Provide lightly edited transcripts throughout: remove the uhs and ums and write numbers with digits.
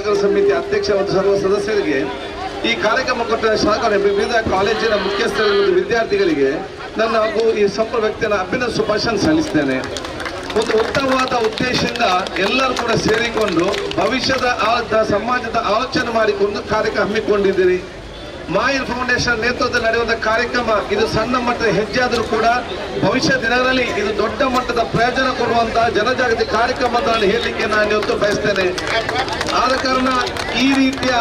ಸಾಗರ ಸಮಿತಿ ಅಧ್ಯಕ್ಷ ಮತ್ತು ಸರ್ವ ಸದಸ್ಯರಿಗೆ ಈ ಕಾರ್ಯಕ್ರಮ ಕೊಟ್ಟ ಶಾಖೆ ವಿವಿಧ ಕಾಲೇಜಿನ ಮುಖ್ಯಸ್ಥರು ಮತ್ತು ವಿದ್ಯಾರ್ಥಿಗಳಿಗೆ ನನ್ನ ಹಾಗೂ ಈ ಸಂಪೂರ್ಣ ವ್ಯಕ್ತಿಯನ್ನು ಅಭಿನಂದನೆ ಶುಭಾಶಯ ಸಲ್ಲಿಸ್ತೇನೆ. ಒಂದು ಉತ್ತಮವಾದ ಉದ್ದೇಶದಿಂದ ಎಲ್ಲರೂ ಕೂಡ ಸೇರಿಕೊಂಡು ಭವಿಷ್ಯದ ಸಮಾಜದ ಆಲೋಚನೆ ಮಾಡಿಕೊಂಡು ಕಾರ್ಯಕ್ರಮ ಹಮ್ಮಿಕೊಂಡಿದ್ದೀರಿ. ಮಾಯಿಲ್ ಫೌಂಡೇಶನ್ ನೇತೃತ್ವದಲ್ಲಿ ನಡೆಯುವಂತಹ ಕಾರ್ಯಕ್ರಮ ಇದು ಸಣ್ಣ ಮಟ್ಟದ ಹೆಜ್ಜೆ ಆದರೂ ಕೂಡ ಭವಿಷ್ಯ ದಿನಗಳಲ್ಲಿ ಇದು ದೊಡ್ಡ ಮಟ್ಟದ ಪ್ರಯೋಜನ ಕೊಡುವಂತಹ ಜನಜಾಗೃತಿ ಕಾರ್ಯಕ್ರಮ ಅಂತ ನಾನು ಹೇಳಲಿಕ್ಕೆ ನಾನು ಇವತ್ತು ಬಯಸ್ತೇನೆ. ಆದ ಕಾರಣ ಈ ರೀತಿಯ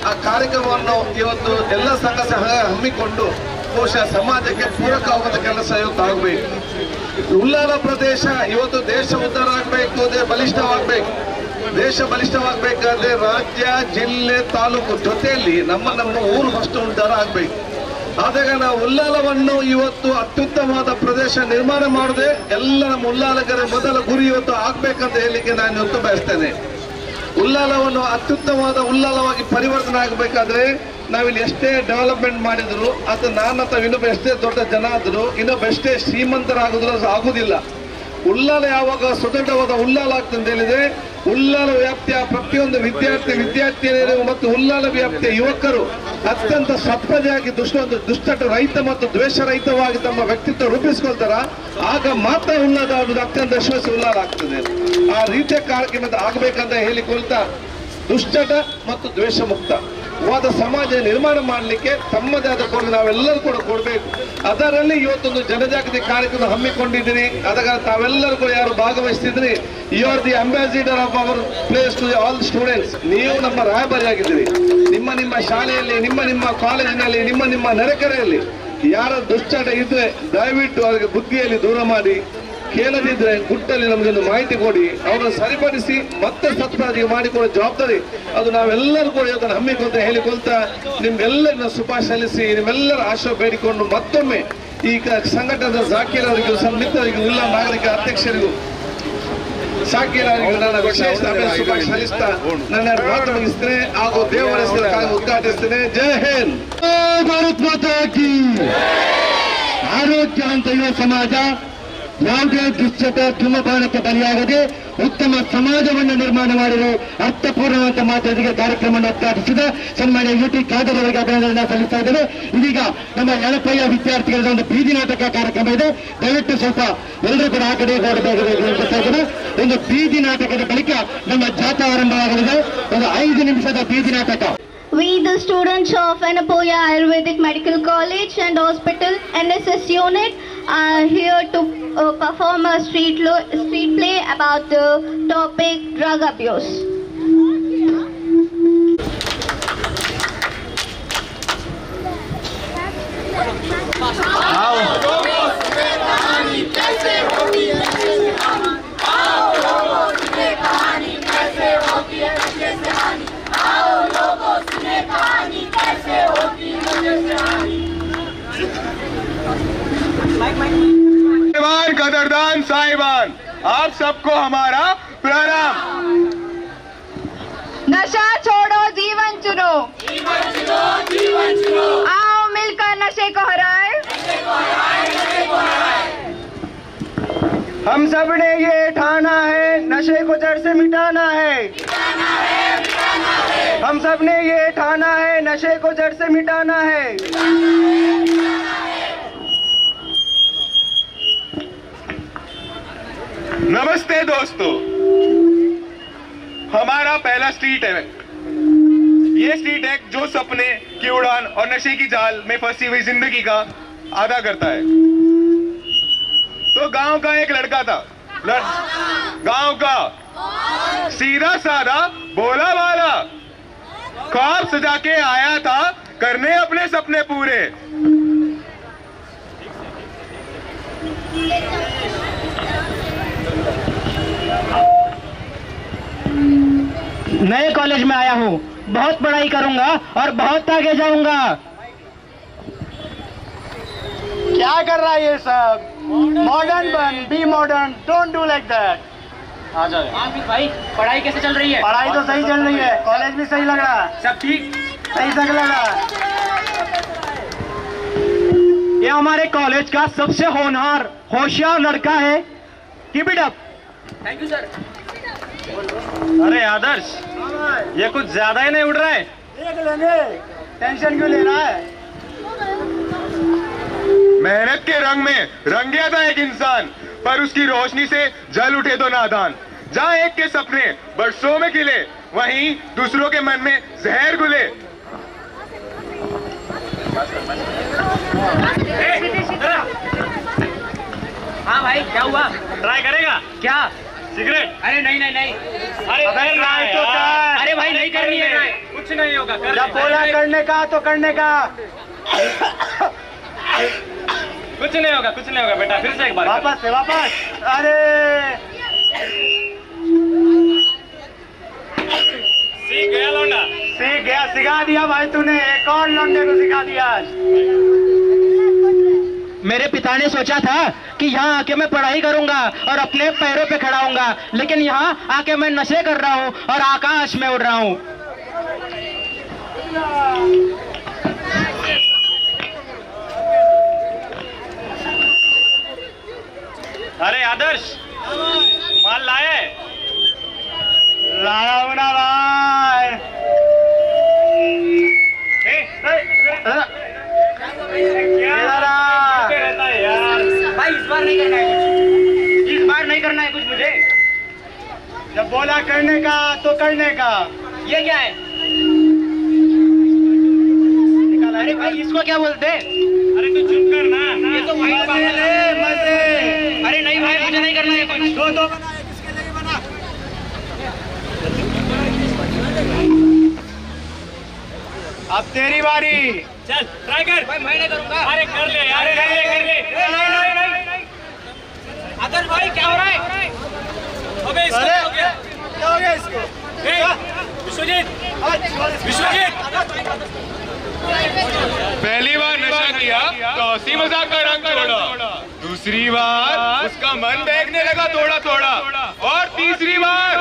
ಆ ಕಾರ್ಯಕ್ರಮವನ್ನು ಇವತ್ತು ಎಲ್ಲ ಸಂಘ ಹಮ್ಮಿಕೊಂಡು ಬಹುಶಃ ಸಮಾಜಕ್ಕೆ ಪೂರಕವಾದ ಕೆಲಸ ಇವತ್ತು ಆಗಬೇಕು. ಉಳ್ಳಾಲ ಪ್ರದೇಶ ಇವತ್ತು ದೇಶ ಉದ್ಧಾರ ಆಗಬೇಕು, ಬಲಿಷ್ಠವಾಗಬೇಕು. ದೇಶ ಬಲಿಷ್ಠವಾಗಬೇಕಾದ್ರೆ ರಾಜ್ಯ, ಜಿಲ್ಲೆ, ತಾಲೂಕು ಜೊತೆಯಲ್ಲಿ ನಮ್ಮ ಊರು ಫಸ್ಟ್ ಉದ್ಧಾರ ಆಗಬೇಕು. ಆದಾಗ ನಾವು ಉಳ್ಳಾಲವನ್ನು ಇವತ್ತು ಅತ್ಯುತ್ತಮವಾದ ಪ್ರದೇಶ ನಿರ್ಮಾಣ ಮಾಡದೆ ಎಲ್ಲ ನಮ್ಮ ಉಳ್ಳಾಲಗರ ಮೊದಲ ಗುರಿ ಇವತ್ತು ಆಗ್ಬೇಕಂತ ಹೇಳಲಿಕ್ಕೆ ನಾನು ಇವತ್ತು ಬಯಸ್ತೇನೆ. ಉಳ್ಳಾಲವನ್ನು ಅತ್ಯುತ್ತಮವಾದ ಉಳ್ಳಾಲವಾಗಿ ಪರಿವರ್ತನೆ ಆಗಬೇಕಾದ್ರೆ ನಾವಿಲ್ಲಿ ಎಷ್ಟೇ ಡೆವಲಪ್ಮೆಂಟ್ ಮಾಡಿದ್ರು ಅದು ನಾನು ಅಥವಾ ಇನ್ನೊಬ್ಬ ಎಷ್ಟೇ ದೊಡ್ಡ ಜನ ಆದರೂ ಇನ್ನೊಬ್ಬ ಎಷ್ಟೇ ಶ್ರೀಮಂತರಾಗಿದ್ರು ಅದು ಆಗುದಿಲ್ಲ. ಉಳ್ಳಾಲ ಯಾವಾಗ ಸುದೃಢವಾದ ಉಳ್ಳಾಲ ಆಗ್ತಂತ ಹೇಳಿದ್ರೆ ಉಳ್ಳಾಲ ವ್ಯಾಪ್ತಿಯ ಪ್ರತಿಯೊಂದು ವಿದ್ಯಾರ್ಥಿನಿಯರು ಮತ್ತು ಉಳ್ಳಾಲ ವ್ಯಾಪ್ತಿಯ ಯುವಕರು ಅತ್ಯಂತ ಸತ್ಪ್ರಜೆಯಾಗಿ ದುಷ್ಟಟ ರಹಿತ ಮತ್ತು ದ್ವೇಷ ರಹಿತವಾಗಿ ತಮ್ಮ ವ್ಯಕ್ತಿತ್ವ ರೂಪಿಸಿಕೊಳ್ತಾರ. ಆಗ ಮಾತ್ರ ಉಳ್ಳಾಲ ಅತ್ಯಂತ ಯಶಸ್ವಿ ಉಳ್ಳಾಲ ಆಗ್ತದೆ. ಆ ರೀತಿಯ ಕಾರ್ಯಕ್ರಮ ಆಗಬೇಕಂತ ಹೇಳಿಕೊಳ್ತಾ ದುಷ್ಟಟ ಮತ್ತು ದ್ವೇಷ ಮುಕ್ತವಾದ ಸಮಾಜ ನಿರ್ಮಾಣ ಮಾಡಲಿಕ್ಕೆ ತಮ್ಮದೇ ಆದ ಕೊಡುಗೆ ನಾವೆಲ್ಲರೂ ಕೂಡ ಕೊಡಬೇಕು. ಅದರಲ್ಲಿ ಇವತ್ತೊಂದು ಜನಜಾಗೃತಿ ಕಾರ್ಯಕ್ರಮ ಹಮ್ಮಿಕೊಂಡಿದ್ದೀರಿ. ಅದಕ್ಕೆ ತಾವೆಲ್ಲರೂ ಕೂಡ ಯಾರು ಭಾಗವಹಿಸ್ತಿದ್ರಿ, you are the ambassador of our place to all students. ನೀವು ನಮ್ಮ ರಾಯಭಾರಿಯಾಗಿದ್ದೀರಿ. ನಿಮ್ಮ ಶಾಲೆಯಲ್ಲಿ, ನಿಮ್ಮ ಕಾಲೇಜಿನಲ್ಲಿ, ನಿಮ್ಮ ನೆರೆಕೆರೆಯಲ್ಲಿ ಯಾರ ದುಶ್ಚಟ ಇದ್ರೆ ದಯವಿಟ್ಟು ಅವರಿಗೆ ಬುದ್ಧಿಯಲ್ಲಿ ದೂರ ಮಾಡಿ, ಕೇಳದಿದ್ರೆ ಗುಟ್ಟಲ್ಲಿ ನಮಗೊಂದು ಮಾಹಿತಿ ಕೊಡಿ, ಅವರನ್ನು ಸರಿಪಡಿಸಿ ಮತ್ತೆ ಸತ್ಪ್ರಜಿಗೆ ಮಾಡಿಕೊಳ್ಳೋ ಜವಾಬ್ದಾರಿ ಅದು ನಾವೆಲ್ಲರೂ ಕೂಡ ಇವತ್ತನ್ನು ಹಮ್ಮಿಕೊಂತ ಹೇಳಿಕೊಳ್ತಾ ನಿಮ್ಗೆಲ್ಲರನ್ನ ಶುಭ ಸಲ್ಲಿಸಿ ನಿಮ್ಮೆಲ್ಲರ ಆಶಯ ಬೇಡಿಕೊಂಡು ಮತ್ತೊಮ್ಮೆ ಈ ಸಂಘಟನೆಯ ಜಾಕೀರ್ ಅವರಿಗೂ ಮಿತ್ರರಿಗೂ ಉಳ್ಳಾ ನಾಗರಿಕ ಅಧ್ಯಕ್ಷರಿಗೂ ಶಾಕೀರ್ ಅವರಿಗೂ ನನ್ನ ವಿಶೇಷ ಶುಭ ಸಲ್ಲಿಸ್ತಾ ನನ್ನ ಮಾತು ಮುಗಿಸ್ತೇನೆ ಹಾಗೂ ದೇವರ ಹೆಸರು ಉದ್ಘಾಟಿಸ್ತೇನೆ. ಜೈ ಹಿಂದ್. ಭಾರತ್ ಮಾತಾ ಕಿ. ಆರೋಗ್ಯ ಅಂತ ಯುವ ಸಮಾಜ ಯಾವುದೇ ದುಶ್ಚಟ ಧೂಮಪಾನಕ್ಕೆ ಬಲಿಯಾಗದೆ ಉತ್ತಮ ಸಮಾಜವನ್ನು ನಿರ್ಮಾಣ ಮಾಡಲು ಅರ್ಥಪೂರ್ಣವಾದ ಮಾತುಗಳಿಗೆ ಕಾರ್ಯಕ್ರಮವನ್ನು ಉದ್ಘಾಟಿಸಿದ ಸನ್ಮಾನ್ಯ ಯುಟಿ ಖಾದರ್ ಅವರಿಗೆ ಅಭಿನಂದನೆ ಸಲ್ಲಿಸ್ತಾ ಇದ್ದೇವೆ. ಇದೀಗ ನಮ್ಮ ಎಳಪಯ್ಯ ವಿದ್ಯಾರ್ಥಿಗಳ ಒಂದು ಬೀದಿ ನಾಟಕ ಕಾರ್ಯಕ್ರಮ ಇದೆ. ದಯವಿಟ್ಟು ಸ್ವಲ್ಪ ಎಲ್ಲರೂ ಕೂಡ ಆ ಕಡೆ ಹೊರಡಬೇಕು. ಒಂದು ಬೀದಿ ನಾಟಕದ ಬಳಿಕ ನಮ್ಮ ಜಾಥಾ ಆರಂಭವಾಗಲಿದೆ. ಒಂದು 5 ನಿಮಿಷದ ಬೀದಿ ನಾಟಕ. We, the students of Anapoya Ayurvedic Medical College and Hospital NSS unit, are here to perform a street play about the topic drug abuse. कदरदान साहिबान, आप सबको हमारा प्रणाम। नशा छोड़ो, जीवन चुनो। आओ मिलकर नशे को हराए। हम सब ने ये ठाना है, नशे को जड़ से मिटाना है। हम सब ने ये ठाना है, नशे को जड़ से मिटाना है। नमस्ते दोस्तों, हमारा पहला स्ट्रीट एक्ट। ये स्ट्रीट एक्ट जो सपने की उड़ान और नशे की जाल में फंसी हुई जिंदगी का अदा करता है। तो गांव का एक लड़का था, गांव का सीधा साधा भोला भाला, ख्वाब सजा के आया था करने अपने सपने पूरे। नए कॉलेज में आया हूँ, बहुत पढ़ाई करूंगा और बहुत आगे जाऊंगा। क्या कर रहा है ये सब? मॉडर्न बन, be modern, don't do like that. आ जाओ। भाई पढ़ाई कैसे चल रही है? पढ़ाई तो सही चल रही है, कॉलेज भी सही लग रहा है, सब ठीक? सही लग रहा है। ये हमारे कॉलेज का सबसे होनहार होशियार लड़का है। Keep it up. Thank you sir. अरे आदर्श, ये कुछ ज्यादा ही नहीं उड़ रहा है। देख लेंगे, टेंशन क्यों ले रहा है? मेहनत के रंग में रंग गया था एक इंसान, पर उसकी रोशनी से जल उठे दो नादान। जहाँ एक के सपने बरसों में खिले, वहीं दूसरों के मन में जहर घुले। हाँ भाई, क्या हुआ? ट्राई करेगा क्या? सिगरेट? अरे नहीं नहीं नहीं, अरे ट्राई तो कर। अरे भाई नहीं करनी है, कुछ नहीं होगा। जब बोला करने का तो करने का। कुछ नहीं होगा, कुछ नहीं होगा बेटा, फिर से एक बार वापस से वापस। अरे सीख गया लौंडा। सीख गया, सिखा दिया भाई तूने, एक और लौंडे को सिखा दिया। मेरे पिता ने सोचा था कि यहाँ आके मैं पढ़ाई करूंगा और अपने पैरों पे खड़ा होऊंगा, लेकिन यहाँ आके मैं नशे कर रहा हूँ और आकाश में उड़ रहा हूँ। अरे आदर्श, माल लाए? लाया हूं ना भाई। क्या रहता है यार? भाई इस बार नहीं करना है कुछ, इस बार नहीं करना है कुछ मुझे। जब बोला करने का तो करने का। ये क्या है? अरे भाई इसको क्या बोलते हैं? अरे तू चुप कर ना, ये तो भाई मजे ले, मजे। अरे नहीं भाई, मुझे नहीं करना है कुछ। दो दो बना, किसके लिए बना? अब तेरी बारी। चल ट्राई कर। भाई मैं नहीं करूंगा। अरे कर ले यार, कर ले कर ले। नहीं। आदर्श भाई क्या हो रहा है? अबे इसको क्या हो गया? क्या हो गया इसको? विश्वजीत, पहली बार नशा किया तो हंसी मजाक का रंग छोड़ा, दूसरी बार उसका मन बहकने लगा थोड़ा थोड़ा, और तीसरी बार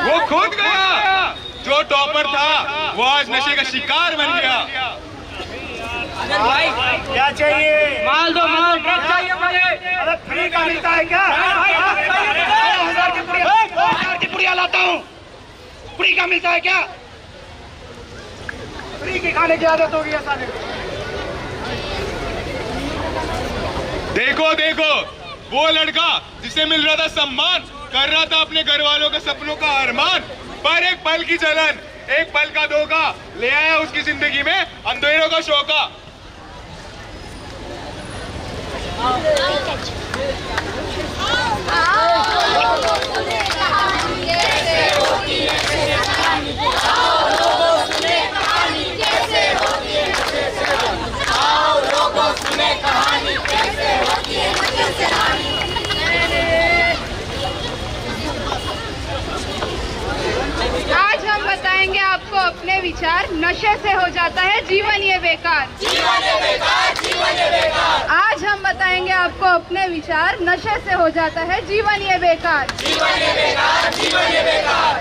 वो खुद गया। जो टॉपर था वो आज नशे का शिकार बन गया। भाई क्या चाहिए? माल दो, माल ड्रग चाहिए मुझे। अरे फ्री का मिलता है क्या? 1000 की पुड़िया लाता हूँ। फ्री का मिलता है क्या? फ्री की खाने की आदत होगी ऐसा नहीं। देखो देखो, वो लड़का जिसे मिल रहा था सम्मान, कर रहा था अपने घर वालों के सपनों का अरमान, पर एक पल की जलन, एक पल का धोखा ले आया उसकी जिंदगी में अंधेरों का शौका। आज हम बताएंगे आपको अपने विचार, नशे से हो जाता है जीवन ये बेकार। जीवन ये बेकार, जीवन ये बेकार। आज हम बताएंगे आपको अपने विचार, नशे से हो जाता है जीवन ये बेकार। जीवन ये बेकार, जीवन ये बेकार।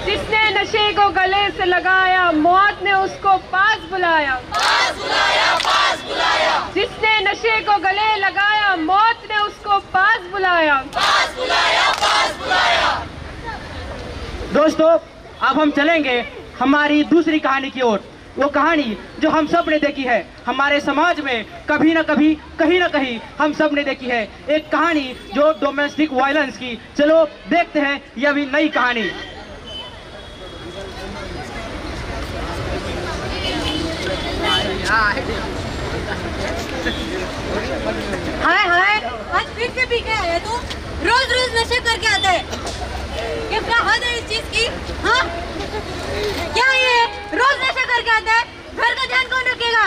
जिसने नशे को गले से लगाया, मौत ने उसको पास बुलाया। पास बुलाया, पास बुलाया। जिसने नशे को गले लगाया, मौत ने उसको पास बुलाया। पास बुलाया, पास बुलाया। दोस्तों, अब हम चलेंगे हमारी दूसरी कहानी की ओर। वो कहानी जो हम सब ने देखी है, हमारे समाज में कभी न कभी, कहीं न कहीं हम सब ने देखी है। एक कहानी जो डोमेस्टिक वायलेंस की। चलो देखते हैं ये अभी नई कहानी। हाय हाय, आज फिर से पी के आया तू? रोज रोज नशे करके आता है, ये क्या हद है इस चीज की? हाँ, क्या ये रोज नशा करके आता है? घर का ध्यान कौन रखेगा?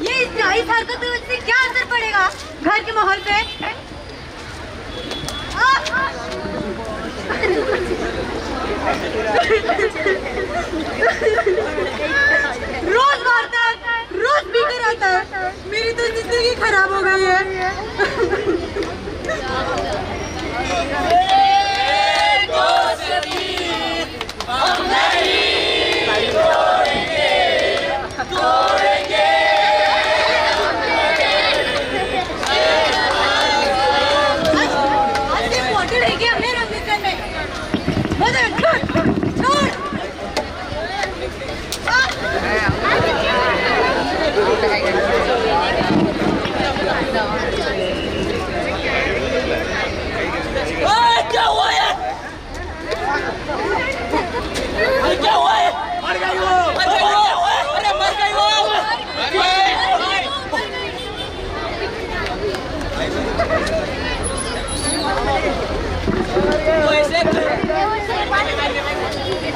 ये इस हरकतों से क्या असर पड़ेगा घर के माहौल पे? रोज मारता है, रोज पीकर आता है। मेरी तो जिंदगी खराब हो गई है। आज ये बॉटल है क्या? मैं रख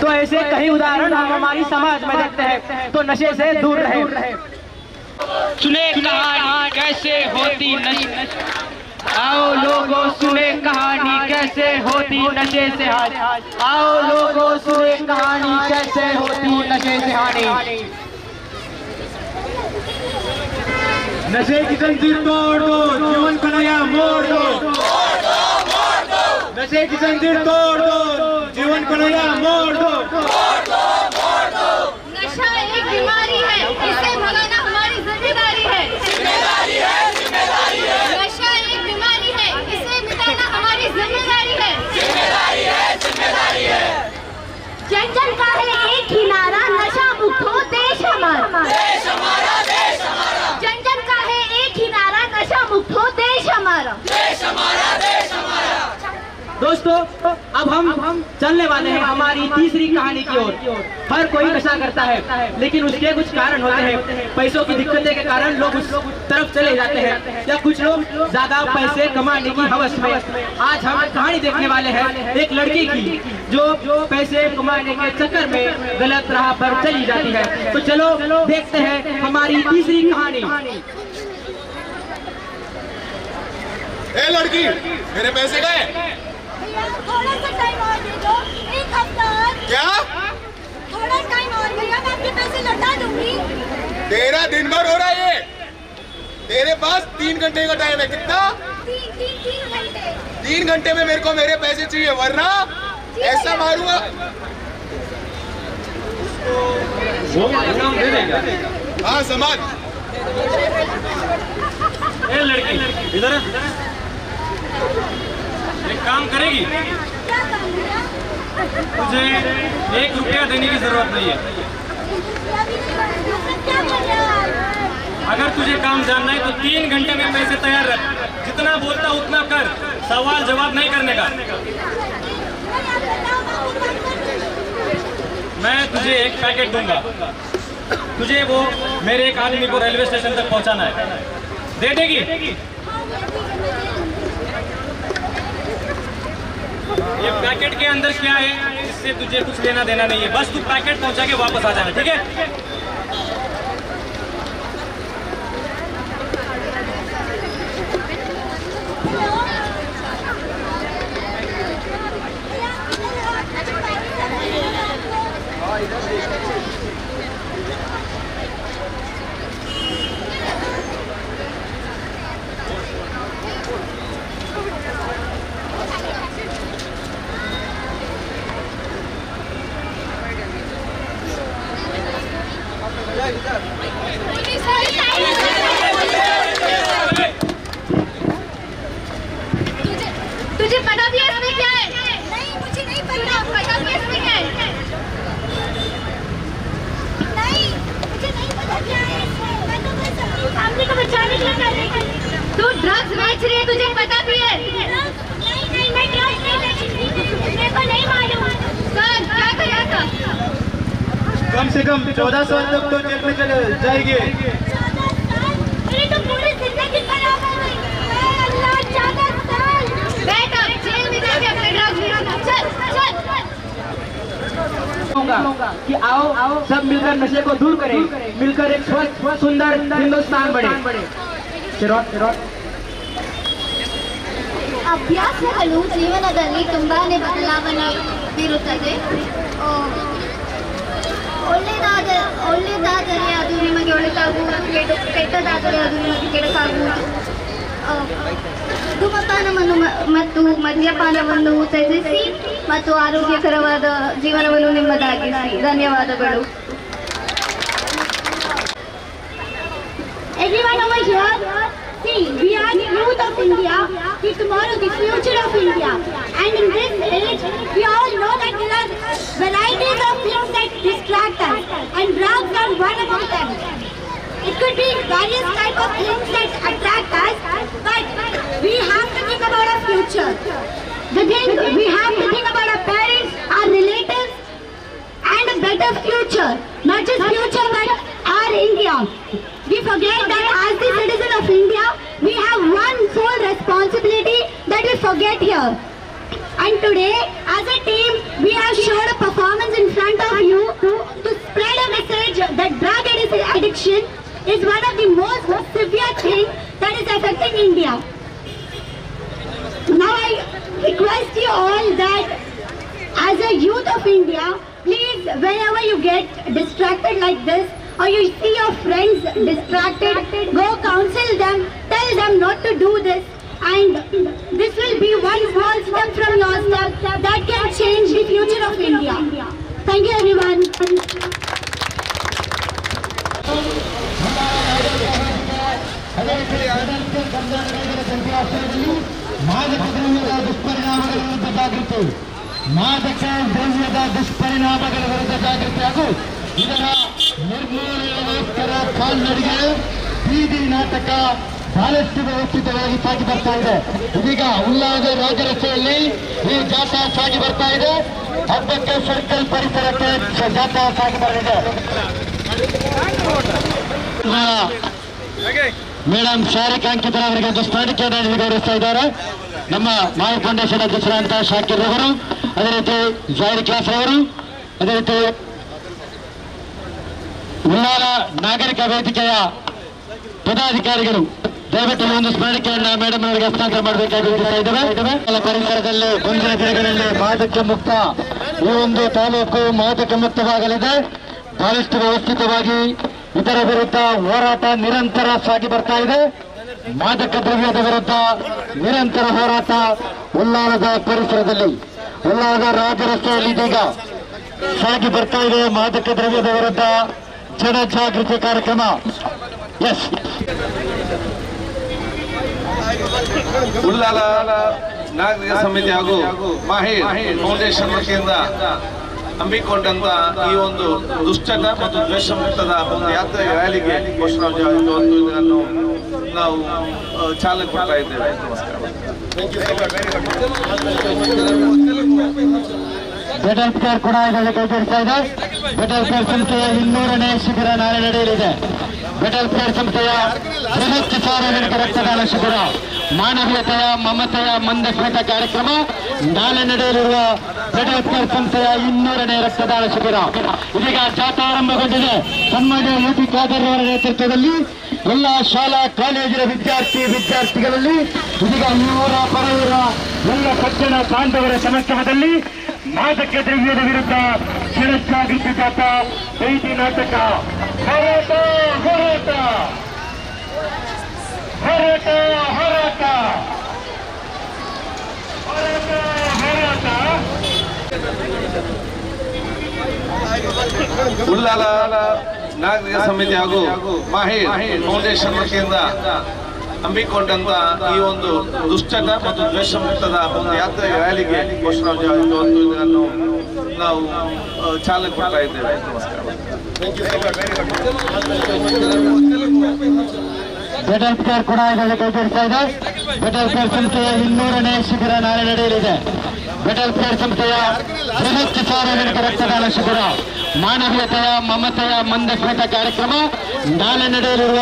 तो ऐसे कई उदाहरण हम हमारी समाज में देखते हैं। तो नशे से दूर रहे। सुने कहानी कैसे होती नशे, आओ लोगों सुने कहानी कैसे होती नशे से हानि, आओ लोगों सुने कहानी कैसे होती नशे से हानि। नशे की जंजीर तोड़ दो, जीवन को नया मोड़ दो। नशे की जंजीर तोड़ दो, जीवन को नया मोड़ दो। नशा एक बीमारी है, इसे भगाना हमारी जिम्मेदारी है। नशा एक बीमारी है, इसे मिटाना हमारी जिम्मेदारी है। जन जन का है एक ही नारा, नशा मुक्त हो देश हमारा। जन जन का है एक ही नारा, नशा मुक्त हो देश हमारा। दोस्तों अब हम चलने वाले हैं हमारी तीसरी कहानी की ओर। हर कोई नशा करता है, लेकिन उसके कुछ कारण होते हैं। पैसों की दिक्कतें के कारण लोग उस तरफ चले जाते हैं, या कुछ लोग ज्यादा पैसे कमाने की हवस में। आज हम कहानी देखने वाले हैं एक लड़की की जो पैसे कमाने के चक्कर में गलत राह पर चली जाती है। तो चलो देखते हैं हमारी तीसरी कहानी। ए लड़की, मेरे पैसे गए? थोड़ा सा टाइम और दे दो, एक हफ्ता और। क्या? थोड़ा टाइम और भैया, मैं आपके पैसे लौटा दूंगी। तेरा दिन भर हो रहा है ये, तेरे पास 3 घंटे का टाइम है। कितना? 3 घंटे। 3 घंटे में मेरे को मेरे पैसे चाहिए, वरना ऐसा मारूंगा। हाँ समाज। ए लड़की इधर एक काम करेगी, क्या काम भैया? तुझे 1 रुपया देने की जरूरत नहीं है। क्या कर रहे हो आप? अगर तुझे काम जानना है तो 3 घंटे में पैसे तैयार रख। जितना बोलता उतना कर, सवाल जवाब नहीं करने का। मैं तुझे एक पैकेट दूंगा, तुझे वो मेरे एक आदमी को रेलवे स्टेशन तक पहुंचाना है। दे देगी? ये पैकेट के अंदर क्या है इससे तुझे कुछ लेना देना नहीं है, बस तू पैकेट पहुंचा के वापस आ जाना, ठीक है? तुझे पता भी है इसमें क्या है? नहीं, मुझे नहीं पता। पता भी है इसमें क्या है? नहीं, मुझे नहीं पता क्या है इसमें। मैं तो बस अपनी फैमिली को बचाने के लिए कर रही थी। तू ड्रग्स बेच रही है, तुझे पता भी है? नहीं, मैं ड्रग्स नहीं बेच रही थी। मेरे को नहीं मालूम। सर क्या कराया था? कम से कम 14 साल तक तो जेल में चले जाएंगे। 14 साल? मेरी तो पूरी जिंदगी खराब हो गई। अल्लाह, 14 साल। बैठ अब, जेल में जाके अपने ड्रग्स बेचना। चल चल। कि आओ सब मिलकर नशे को दूर करें, मिलकर एक स्वस्थ सुंदर हिंदुस्तान बने। ಅಭ್ಯಾಸಗಳು ಜೀವನದಲ್ಲಿ ತುಂಬಾನೇ ಬದಲಾವಣೆ ಬೀರುತ್ತದೆ. ಒಳ್ಳೆಯದಾದರೆ ಅದು ನಿಮಗೆ ಒಳ್ಳೆಯದಾಗುವುದು, ಕೆಟ್ಟದಾದರೆ ಅದು ನಿಮಗೆ ಕೆಡಕಾಗುವುದು. ಧೂಮಪಾನವನ್ನು ಮತ್ತು ಮದ್ಯಪಾನವನ್ನು ತ್ಯಜಿಸಿ ಮತ್ತು ಆರೋಗ್ಯಕರವಾದ ಜೀವನವನ್ನು ನಿಮ್ಮದಾಗಿಸಿ. ಧನ್ಯವಾದಗಳು. Everyone over here, see, we are the youth of India, the tomorrow, the future of India. And in this age, we all know that there are varieties of things that distract us, and drugs are one among them. It could be various types of things that attract us, but we have to think about our future. We have to think about our parents, our relatives, and a better future. Not just future, but our India. We forget that as the citizen of India, we have one sole responsibility that we forget here. And today, as a team, we have showed a performance in front of you to spread a message that drug addiction is one of the most severe things that is affecting India. Now I request you all that as a youth of India, please, whenever you get distracted like this, or you see your friends distracted, go counsel them, tell them not to do this, and this will be one small step from your step that can change the future of India. Thank you everyone. ಮಾದಕ ದ್ರವ್ಯದ ದುಷ್ಪರಿಣಾಮಗಳ ವಿರುದ್ಧ ಜಾಗೃತಿ ಹಾಗೂ ಇದರ ನಿರ್ಮೂಲನೆಗೋಸ್ಕರ ಕಾಲ್ನಡಿಗೆ ಬೀದಿ ನಾಟಕ ಬಹಳಷ್ಟು ವ್ಯವಸ್ಥಿತವಾಗಿ ಸಾಗಿ ಬರ್ತಾ ಇದೆ. ಇದೀಗ ಉಲ್ಲಾಸ ರಾಜರಸ್ತೆಯಲ್ಲಿ ಈ ಜಾಥಾ ಸಾಗಿ ಬರ್ತಾ ಇದೆ. ಹಬ್ಬಕ್ಕೆ ಸರ್ಕಲ್ ಪರಿಸರಕ್ಕೆ ಜಾಥಾ ಸಾಗಿ ಬರಲಿದೆ. ಮೇಡಮ್ ಶಾರಿಕ್ ಅಂಕಿತರ ಅವರಿಗೆ ಒಂದು ಸ್ಮರಣಿಕೆಯನ್ನು ಗೌರವಿಸ್ತಾ ಇದ್ದಾರೆ. ನಮ್ಮ ಮಾಯ ಫೌಂಡೇಶನ್ ಅಧ್ಯಕ್ಷರಾದಂತಹ ಶಾಕಿರ್ ಅವರು, ಅದೇ ರೀತಿ ಜಾಹಿರ್ ಕ್ಲಾಸ್ ಅವರು, ಅದೇ ರೀತಿ ಉಲ್ಲಾಲ ನಾಗರಿಕ ವೇದಿಕೆಯ ಪದಾಧಿಕಾರಿಗಳು ದಯವಿಟ್ಟು ಒಂದು ಸ್ಮರಣಿಕೆಯನ್ನ ಮೇಡಮ್ ಅವರಿಗೆ ಹಸ್ತಾಂತರ ಮಾಡಬೇಕಾಗಿ ವಿನಂತಿಸ್ತಾ ಇದ್ದೇವೆ. ಪರಿಸರದಲ್ಲಿ ಮುಂದಿನ ದಿನಗಳಲ್ಲಿ ಮಾದಕ ಮುಕ್ತ ಈ ಒಂದು ತಾಲೂಕು ಮಾದಕ ಮುಕ್ತವಾಗಲಿದೆ. ಬಹಳಷ್ಟು ವ್ಯವಸ್ಥಿತವಾಗಿ ಇದರ ವಿರುದ್ಧ ಹೋರಾಟ ನಿರಂತರ ಸಾಗಿ ಬರ್ತಾ ಇದೆ. ಮಾದಕ ದ್ರವ್ಯದ ವಿರುದ್ಧ ನಿರಂತರ ಹೋರಾಟ ಉಲ್ಲಾಳದ ಪರಿಸರದಲ್ಲಿ, ಉಲ್ಲಾಳದ ರಾಜರಸ್ತೆಯಲ್ಲಿ ಇದೀಗ ಸಾಗಿ ಬರ್ತಾ ಇದೆ. ಮಾದಕ ದ್ರವ್ಯದ ವಿರುದ್ಧ ಜನಜಾಗೃತಿ ಕಾರ್ಯಕ್ರಮ. ಎಸ್, ಉಲ್ಲಾಲ ನಾಗರಿಕ ಸಮಿತಿ ಹಾಗೂ ಮಾಹಿರ್ ಫೌಂಡೇಶನ್ ವತಿಯಿಂದ ಹಮ್ಮಿಕೊಂಡಂತ ಈ ಒಂದು ದುಶ್ಚಟ ಮತ್ತು ದ್ವೇಷ ಮುಕ್ತದ ಒಂದು ಯಾತ್ರೆ ರ್ಯಾಲಿಗೆ ಇದನ್ನು ನಾವು ಚಾಲನೆ ಕೊಡ್ತಾ ಇದ್ದೇವೆ. ಬೆಟಲ್ ಕೇರ್ ಕೂಡ ಇದರಲ್ಲಿ ಕೈಗೊಳ್ತಾ ಇದೆ. ಬೆಟಲ್ ಕೇರ್ ಸಂಸ್ಥೆಯ 200ನೇ ಶಿಬಿರ ನಾಳೆ ನಡೆಯಲಿದೆ. ಬೆಟಲ್ ಕೇರ್ ಸಂಸ್ಥೆಯ ಬೃಹತ್ ಸಾರ್ವಜನಿಕ ರಕ್ತದಾನ ಶಿಬಿರ, ಮಾನವೀಯತೆಯ ಮಮತೆಯ ಮಂದಸ್ಮಿತ ಕಾರ್ಯಕ್ರಮ ನಾಳೆ ನಡೆಯಲಿರುವ ಬೆಟಲ್ ಕೇರ್ ಸಂಸ್ಥೆಯ 200ನೇ ರಕ್ತದಾನ ಶಿಬಿರ ಇದೀಗ ಜಾಥಾ ಆರಂಭಗೊಂಡಿದೆ. ಸನ್ಮಾನ್ಯ ಯುಟಿ ಖಾದರ್ ಅವರ ನೇತೃತ್ವದಲ್ಲಿ ಎಲ್ಲ ಶಾಲಾ ಕಾಲೇಜಿನ ವಿದ್ಯಾರ್ಥಿಗಳಲ್ಲಿ ಇದೀಗ ಊರ ಪರವೂರ ಎಲ್ಲ ಪಟ್ಟಣ ಬಾಂಧವರ ಸಮಕ್ಷಮದಲ್ಲಿ ಮಾದಕ ದ್ರವ್ಯದ ವಿರುದ್ಧ ಜನಜಾಗೃತಿ ಜಾಥಾ, ಬೀದಿ ನಾಟಕ, ಹೋರಾಟ ಹೋರಾಟ ಹೋರಾಟ ಹೋರಾಟ ಹೋರಾಟ ಹೋರಾಟ. ಉಲ್ಲಾಲ ನಾಗರಿಕ ಸಮಿತಿ ಹಾಗೂ ಮಾಹಿರ್ ಫೌಂಡೇಶನ್ ವತಿಯಿಂದ ಹಮ್ಮಿಕೊಂಡಂತ ಈ ಒಂದು ದುಶ್ಚಟ ಮತ್ತು ದ್ವೇಷ ಮುಕ್ತದ ಒಂದು ಯಾತ್ರೆ ರ್ಯಾಲಿಗೆ ಇದನ್ನು ನಾವು ಚಾಲನೆ ಕೊಡ್ತಾ ಇದ್ದೇವೆ. ಬೆಟಲ್ ಕೇರ್ ಕೂಡ ಇದರಲ್ಲಿ ಕೈಗೊಳ್ತಾ ಇದೆ. ಬೆಟಲ್ ಕೇರ್ ಸಂಸ್ಥೆಯ 200ನೇ ಶಿಬಿರ ನಾಳೆ ನಡೆಯಲಿದೆ. ಬೆಟಲ್ ಕೇರ್ ಸಂಸ್ಥೆಯ ಬೃಹತ್ ಸಾರ್ವಜನಿಕ ರಕ್ತದಾನ ಶಿಬಿರ, ಮಾನವೀಯತೆಯ ಮಮತೆಯ ಮಂದಸ್ಮಿತ ಕಾರ್ಯಕ್ರಮ ನಾಳೆ ನಡೆಯಲಿರುವ